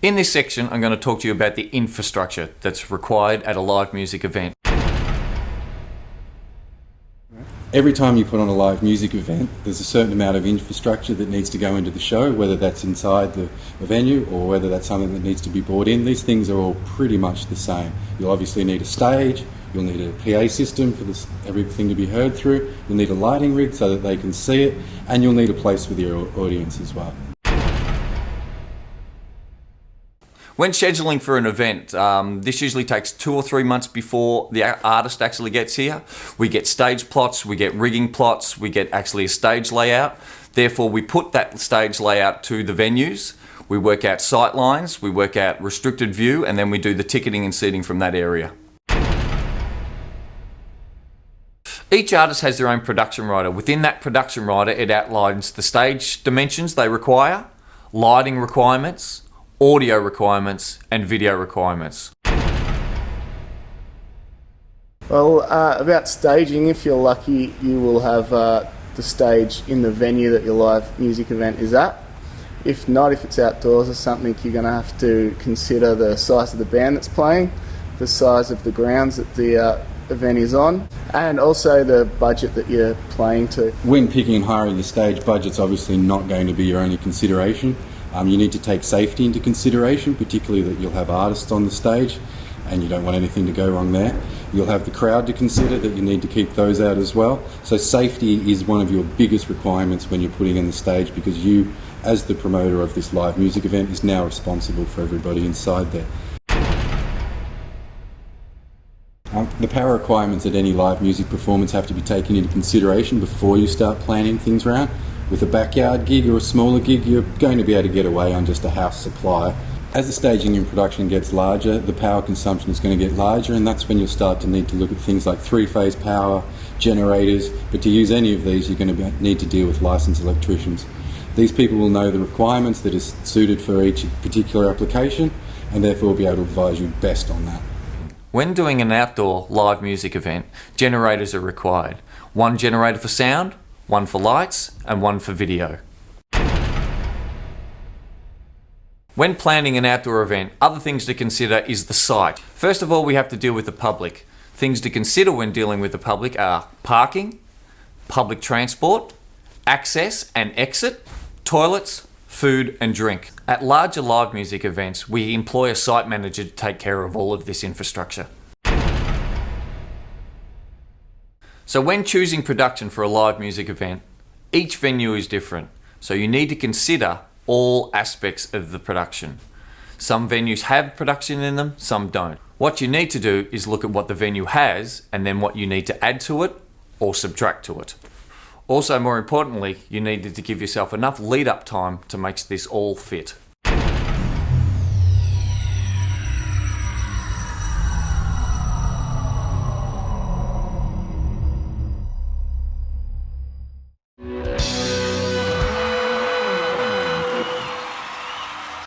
In this section, I'm going to talk to you about the infrastructure that's required at a live music event. Every time you put on a live music event, there's a certain amount of infrastructure that needs to go into the show, whether that's inside the venue or whether that's something that needs to be brought in. These things are all pretty much the same. You'll obviously need a stage, you'll need a PA system for everything to be heard through, you'll need a lighting rig so that they can see it, and you'll need a place for the audience as well. When scheduling for an event, this usually takes 2 or 3 months before the artist actually gets here. We get stage plots, we get rigging plots, we get actually a stage layout. Therefore, we put that stage layout to the venues. We work out sight lines, we work out restricted view, and then we do the ticketing and seating from that area. Each artist has their own production rider. Within that production rider, it outlines the stage dimensions they require, lighting requirements, audio requirements, and video requirements. Well, about staging, if you're lucky, you will have the stage in the venue that your live music event is at. If not, if it's outdoors or something, you're going to have to consider the size of the band that's playing, the size of the grounds that the event is on, and also the budget that you're playing to. When picking and hiring your stage, budget's obviously not going to be your only consideration. You need to take safety into consideration, particularly that you'll have artists on the stage and you don't want anything to go wrong there. You'll have the crowd to consider, that you need to keep those out as well. So safety is one of your biggest requirements when you're putting in the stage, because you, as the promoter of this live music event, is now responsible for everybody inside there. The power requirements at any live music performance have to be taken into consideration before you start planning things around. With a backyard gig or a smaller gig, you're going to be able to get away on just a house supply. As the staging and production gets larger, the power consumption is going to get larger, and that's when you'll start to need to look at things like 3-phase power, generators, but to use any of these you're going to need to deal with licensed electricians. These people will know the requirements that are suited for each particular application, and therefore will be able to advise you best on that. When doing an outdoor live music event, generators are required. 1 generator for sound, 1 for lights, and 1 for video. When planning an outdoor event, other things to consider is the site. First of all, we have to deal with the public. Things to consider when dealing with the public are parking, public transport, access and exit, toilets, food and drink. At larger live music events, we employ a site manager to take care of all of this infrastructure. So when choosing production for a live music event, each venue is different, so you need to consider all aspects of the production. Some venues have production in them, some don't. What you need to do is look at what the venue has and then what you need to add to it or subtract to it. Also, more importantly, you needed to give yourself enough lead-up time to make this all fit.